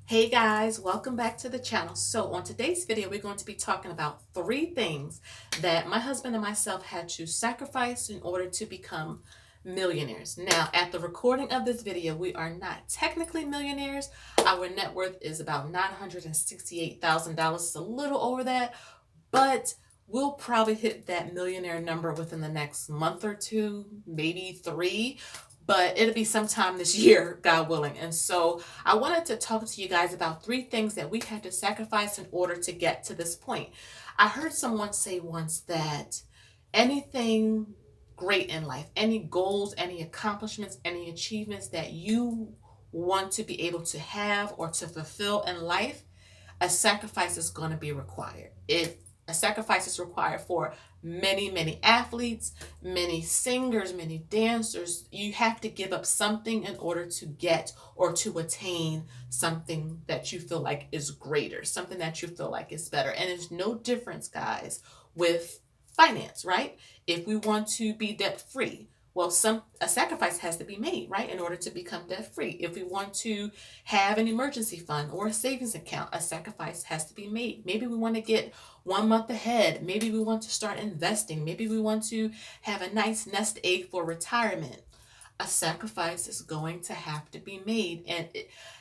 Hey guys, welcome back to the channel. So on today's video, we're going to be talking about 3 things that my husband and myself had to sacrifice in order to become millionaires. Now, at the recording of this video, we are not technically millionaires. Our net worth is about $968,000. It's a little over that, but we'll probably hit that millionaire number within the next month or two, maybe 3, but it'll be sometime this year, God willing. And so I wanted to talk to you guys about 3 things that we had to sacrifice in order to get to this point. I heard someone say once that anything great in life, any goals, any accomplishments, any achievements that you want to be able to have or to fulfill in life, a sacrifice is going to be required. A sacrifice is required for many athletes, many singers, many dancers. You have to give up something in order to get or to attain something that you feel like is greater, something that you feel like is better. And there's no difference, guys, with finance, right? If we want to be debt free, well, a sacrifice has to be made, right, in order to become debt free. If we want to have an emergency fund or a savings account, a sacrifice has to be made. Maybe we want to get 1 month ahead. Maybe we want to start investing. Maybe we want to have a nice nest egg for retirement. A sacrifice is going to have to be made. And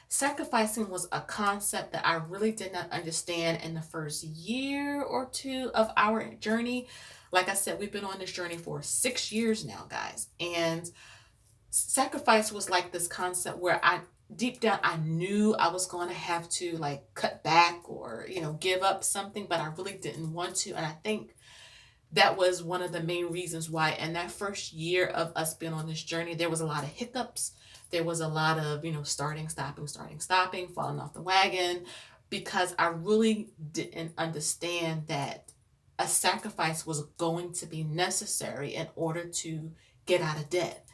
sacrificing was a concept that I really did not understand in the first year or 2 of our journey. Like I said, we've been on this journey for 6 years now, guys. And sacrifice was like this concept where deep down I knew I was going to have to like cut back or give up something, but I really didn't want to. And I think that was one of the main reasons why in that first year of us being on this journey, there was a lot of hiccups. There was a lot of starting, stopping, falling off the wagon, because I really didn't understand that a sacrifice was going to be necessary in order to get out of debt,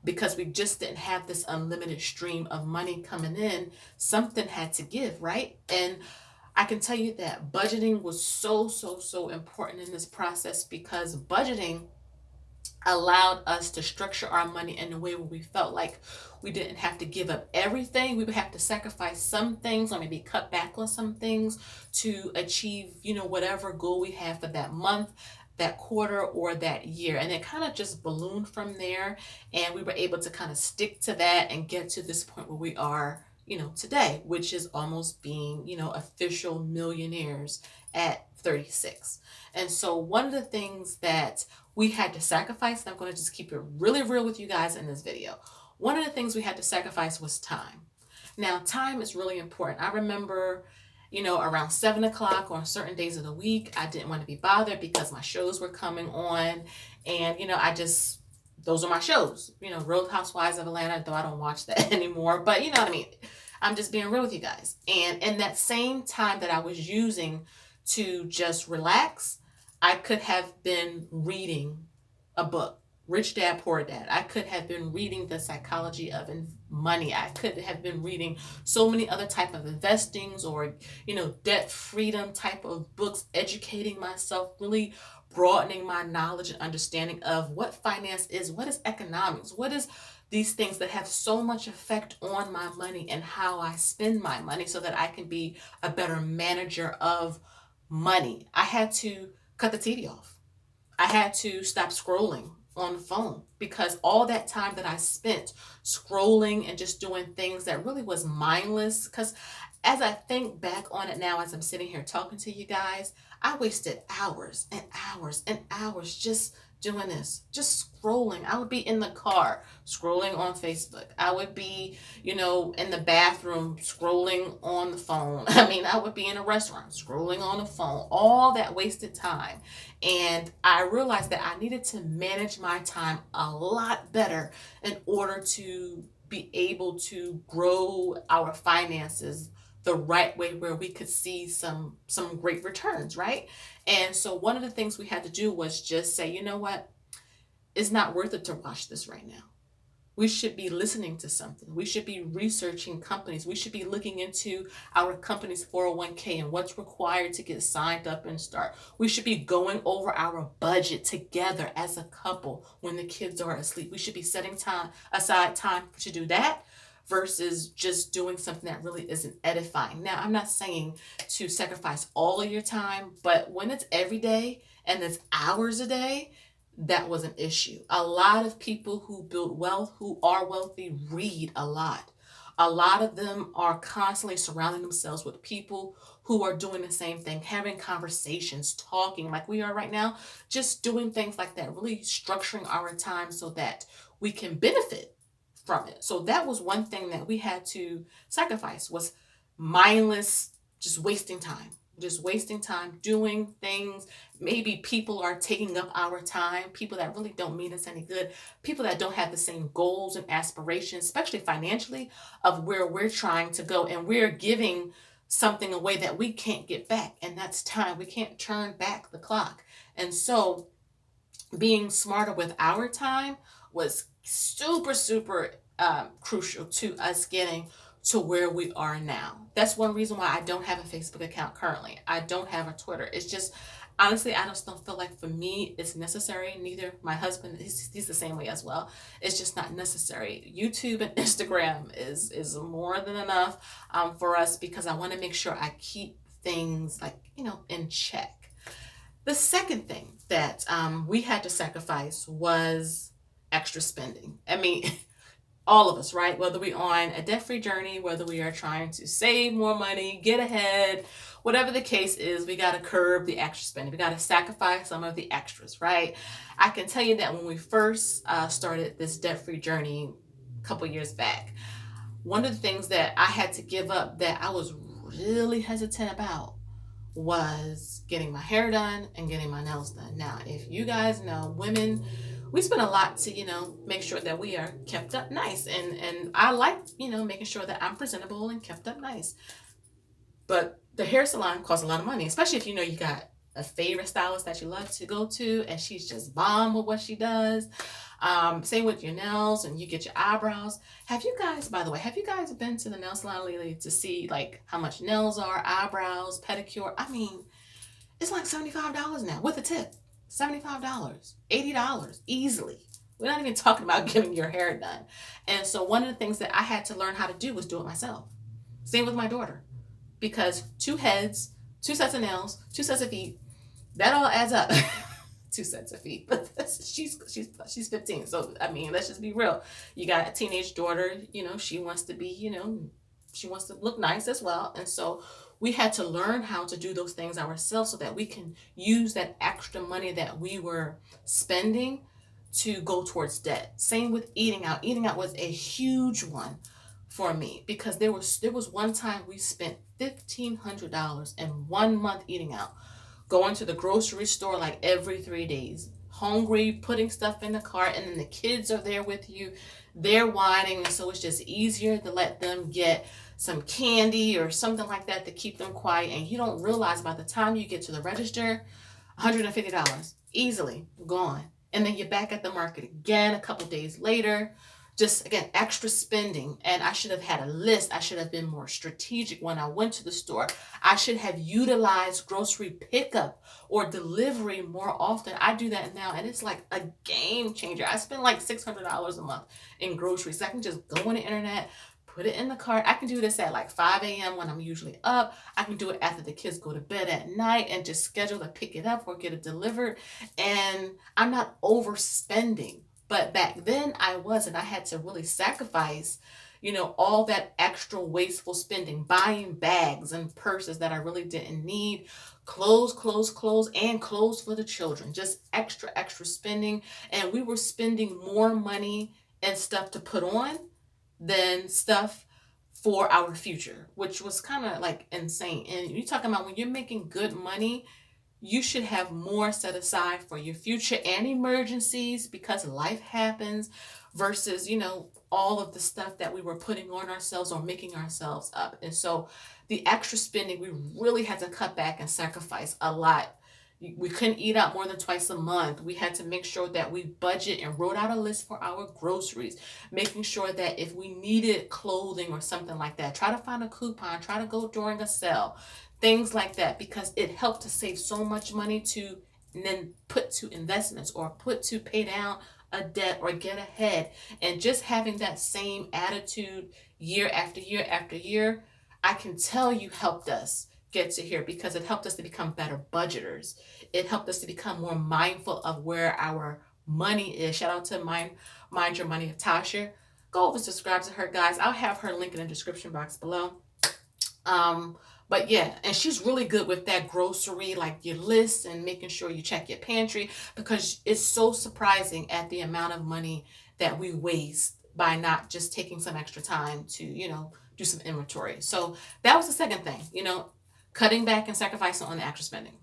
because we just didn't have this unlimited stream of money coming in. Something had to give, right? And I can tell you that budgeting was so important in this process, because budgeting allowed us to structure our money in a way where we felt like we didn't have to give up everything. We would have to sacrifice some things or maybe cut back on some things to achieve, whatever goal we have for that month, that quarter, or that year. And it kind of just ballooned from there. And we were able to kind of stick to that and get to this point where we are, today, which is almost being, official millionaires at 36. And so one of the things that we had to sacrifice, and I'm going to just keep it really real with you guys in this video. One of the things we had to sacrifice was time. Now, time is really important. I remember, around 7 o'clock on certain days of the week, I didn't want to be bothered because my shows were coming on. And, those are my shows, Real Housewives of Atlanta, though I don't watch that anymore. But you know what I mean? I'm just being real with you guys. And in that same time that I was using to just relax, I could have been reading a book, Rich Dad, Poor Dad. I could have been reading The Psychology of Money. I could have been reading so many other type of investings or, debt freedom type of books, educating myself, really broadening my knowledge and understanding of what finance is, what is economics, what is these things that have so much effect on my money and how I spend my money, so that I can be a better manager of money. I had to cut the TV off. I had to stop scrolling on the phone, because all that time that I spent scrolling and just doing things that really was mindless, because as I think back on it now, as I'm sitting here talking to you guys, I wasted hours and hours and hours just doing this, just scrolling. I would be in the car scrolling on Facebook. I would be, in the bathroom scrolling on the phone. I would be in a restaurant scrolling on the phone, all that wasted time. And I realized that I needed to manage my time a lot better in order to be able to grow our finances the right way, where we could see some great returns, right? And so one of the things we had to do was just say, you know what? It's not worth it to watch this right now. We should be listening to something. We should be researching companies. We should be looking into our company's 401k and what's required to get signed up and start. We should be going over our budget together as a couple when the kids are asleep. We should be setting aside time to do that versus just doing something that really isn't edifying. Now, I'm not saying to sacrifice all of your time, but when it's every day and it's hours a day, that was an issue. A lot of people who build wealth, who are wealthy, read a lot. A lot of them are constantly surrounding themselves with people who are doing the same thing, having conversations, talking like we are right now, just doing things like that, really structuring our time so that we can benefit from it. So that was one thing that we had to sacrifice, was mindless, just wasting time doing things. Maybe people are taking up our time, people that really don't mean us any good, people that don't have the same goals and aspirations, especially financially, of where we're trying to go. And we're giving something away that we can't get back, and that's time. We can't turn back the clock. And so being smarter with our time was super crucial to us getting to where we are now. That's one reason why I don't have a Facebook account currently. I don't have a Twitter. It's just, honestly, I just don't feel like for me it's necessary. Neither my husband, he's the same way as well. It's just not necessary. YouTube and Instagram is more than enough for us, because I want to make sure I keep things like, in check. The second thing that we had to sacrifice was extra spending. I mean, all of us, right? Whether we're on a debt-free journey, whether we are trying to save more money, get ahead, whatever the case is, we got to curb the extra spending. We got to sacrifice some of the extras, right? I can tell you that when we first started this debt-free journey a couple years back, one of the things that I had to give up that I was really hesitant about was getting my hair done and getting my nails done. Now, if you guys know, women, we spend a lot to, make sure that we are kept up nice. And I like, making sure that I'm presentable and kept up nice. But the hair salon costs a lot of money, especially if you got a favorite stylist that you love to go to and she's just bomb with what she does. Same with your nails, and you get your eyebrows. By the way, have you guys been to the nail salon lately to see like how much nails are, eyebrows, pedicure? I mean, it's like $75 now with a tip. $75, $80 easily. We're not even talking about getting your hair done. And so one of the things that I had to learn how to do was do it myself. Same with my daughter, because 2 heads, 2 sets of nails, 2 sets of feet, that all adds up. 2 sets of feet, but she's 15. So, I mean, let's just be real. You got a teenage daughter, she wants to be, she wants to look nice as well. And so we had to learn how to do those things ourselves so that we can use that extra money that we were spending to go towards debt. Same with eating out. Eating out was a huge one for me, because there was one time we spent $1,500 in 1 month eating out, going to the grocery store like every 3 days, hungry, putting stuff in the cart, and then the kids are there with you. They're whining, and so it's just easier to let them get some candy or something like that to keep them quiet. And you don't realize by the time you get to the register, $150 easily gone. And then you're back at the market again a couple days later. Just, again, extra spending. And I should have had a list. I should have been more strategic when I went to the store. I should have utilized grocery pickup or delivery more often. I do that now, and it's like a game changer. I spend like $600 a month in groceries. I can just go on the internet, put it in the cart. I can do this at like 5 a.m. when I'm usually up. I can do it after the kids go to bed at night and just schedule to pick it up or get it delivered. And I'm not overspending. But back then I wasn't. I had to really sacrifice, all that extra wasteful spending, buying bags and purses that I really didn't need, clothes, and clothes for the children, just extra spending. And we were spending more money and stuff to put on than stuff for our future, which was kind of like insane. And you're talking about when you're making good money, you should have more set aside for your future and emergencies, because life happens, versus, all of the stuff that we were putting on ourselves or making ourselves up. And so the extra spending, we really had to cut back and sacrifice a lot. We couldn't eat out more than twice a month. We had to make sure that we budget and wrote out a list for our groceries, making sure that if we needed clothing or something like that, try to find a coupon, try to go during a sale, things like that, because it helped to save so much money to and then put to investments or put to pay down a debt or get ahead. And just having that same attitude year after year after year, I can tell you helped us get to here because it helped us to become better budgeters. It helped us to become more mindful of where our money is. Shout out to Mind Your Money, Tasha. Go over and subscribe to her, guys. I'll have her link in the description box below. Um, but yeah, and she's really good with that grocery, like your list and making sure you check your pantry, because it's so surprising at the amount of money that we waste by not just taking some extra time to, do some inventory. So that was the second thing, cutting back and sacrificing on the extra spending.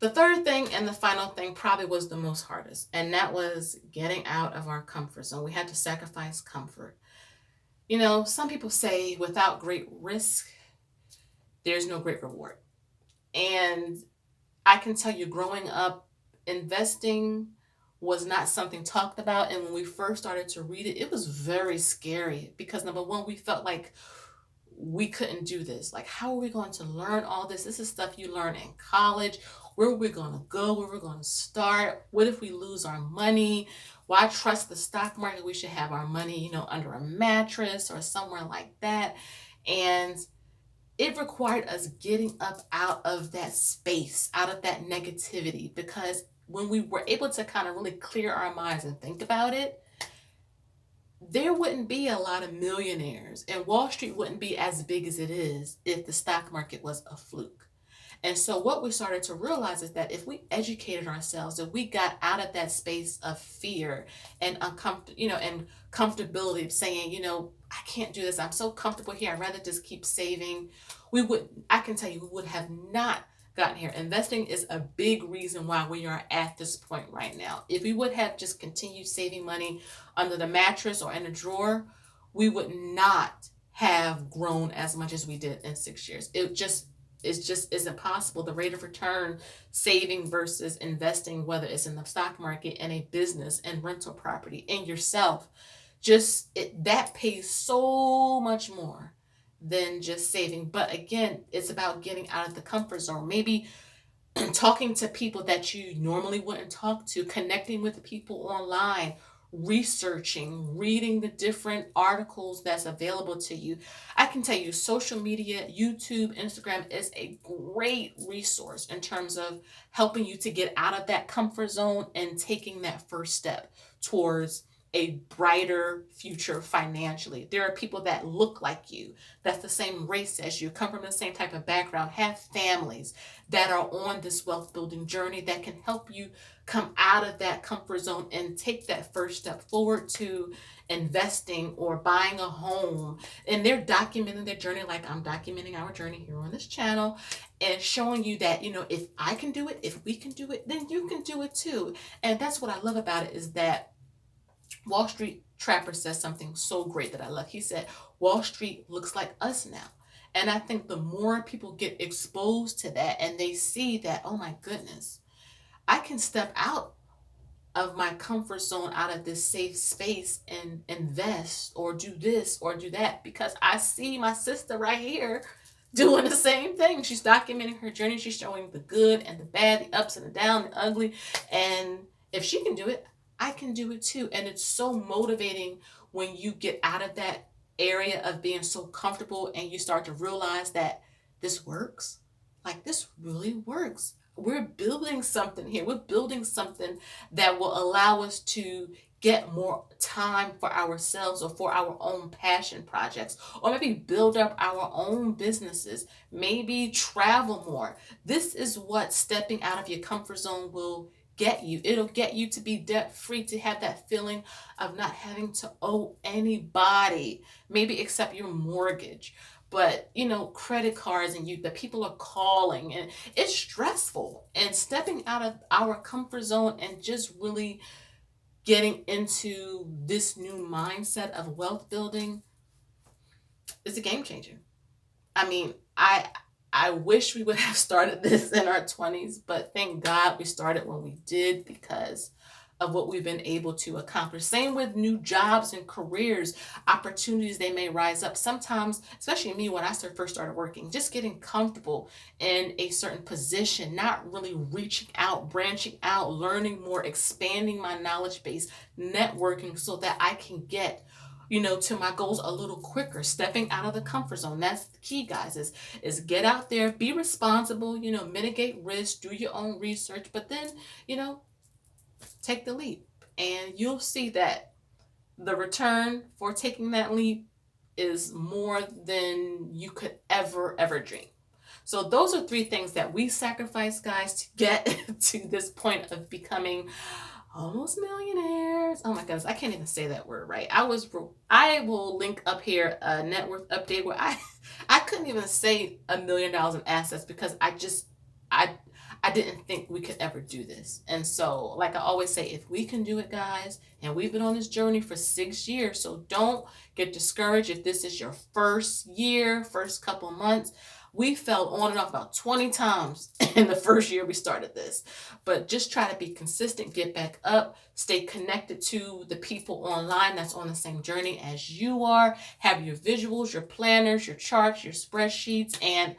The third thing and the final thing probably was the most hardest, and that was getting out of our comfort zone. We had to sacrifice comfort. Some people say without great risk, there's no great reward. And I can tell you, growing up, investing was not something talked about. And when we first started to read it, it was very scary because, number one, we felt like we couldn't do this. Like, how are we going to learn all this? This is stuff you learn in college. Where are we going to go? Where are we going to start? What if we lose our money? Why trust the stock market? We should have our money, under a mattress or somewhere like that. And it required us getting up out of that space, out of that negativity, because when we were able to kind of really clear our minds and think about it, there wouldn't be a lot of millionaires and Wall Street wouldn't be as big as it is if the stock market was a fluke. And so what we started to realize is that if we educated ourselves, if we got out of that space of fear and and comfortability of saying, I can't do this. I'm so comfortable here. I'd rather just keep saving. I can tell you, we would have not gotten here. Investing is a big reason why we are at this point right now. If we would have just continued saving money under the mattress or in a drawer, we would not have grown as much as we did in 6 years. It just isn't possible. The rate of return, saving versus investing, whether it's in the stock market, in a business, and rental property, in yourself, that pays so much more than just saving. But again, it's about getting out of the comfort zone. Maybe talking to people that you normally wouldn't talk to, connecting with people online, researching, reading the different articles that's available to you. I can tell you, social media, YouTube, Instagram is a great resource in terms of helping you to get out of that comfort zone and taking that first step towards a brighter future financially. There are people that look like you, that's the same race as you, come from the same type of background, have families that are on this wealth building journey that can help you come out of that comfort zone and take that first step forward to investing or buying a home. And they're documenting their journey like I'm documenting our journey here on this channel and showing you that, if I can do it, if we can do it, then you can do it too. And that's what I love about it, is that Wall Street Trapper says something so great that I love. He said, Wall Street looks like us now. And I think the more people get exposed to that and they see that, oh my goodness, I can step out of my comfort zone, out of this safe space, and invest or do this or do that, because I see my sister right here doing the same thing. She's documenting her journey. She's showing the good and the bad, the ups and the down, the ugly. And if she can do it, I can do it too. And it's so motivating when you get out of that area of being so comfortable and you start to realize that this works. Like, this really works. We're building something here. We're building something that will allow us to get more time for ourselves or for our own passion projects, or maybe build up our own businesses, maybe travel more. This is what stepping out of your comfort zone will get you. It'll get you to be debt free, to have that feeling of not having to owe anybody, maybe except your mortgage. But credit cards, and the people are calling, and it's stressful. And stepping out of our comfort zone and just really getting into this new mindset of wealth building is a game changer. I mean, I wish we would have started this in our 20s, but thank God we started when we did, because of what we've been able to accomplish. Same with new jobs and careers, opportunities, they may rise up. Sometimes, especially me, when I first started working, just getting comfortable in a certain position, not really reaching out, branching out, learning more, expanding my knowledge base, networking, so that I can get to my goals a little quicker, stepping out of the comfort zone. That's the key, guys, is get out there, be responsible, mitigate risk, do your own research, but then, you know, take the leap. And you'll see that the return for taking that leap is more than you could ever dream. So those are three things that we sacrifice, guys, to get to this point of becoming almost millionaires. Oh my goodness, I can't even say that word right. I will link up here a net worth update where I couldn't even say $1,000,000 in assets because I I didn't think we could ever do this. And so, like I always say, if we can do it, guys, and we've been on this journey for 6 years, so don't get discouraged if this is your first year, first couple months. We fell on and off about 20 times in the first year we started this. But just try to be consistent, get back up, stay connected to the people online that's on the same journey as you are. Have your visuals, your planners, your charts, your spreadsheets, and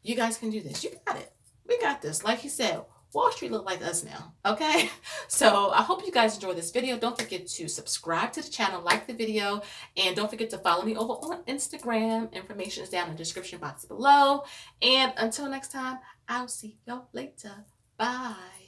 you guys can do this. You got it. We got this. Like you said, Wall Street look like us now, okay? So I hope you guys enjoyed this video. Don't forget to subscribe to the channel, like the video, and don't forget to follow me over on Instagram. Information is down in the description box below. And until next time, I'll see y'all later. Bye.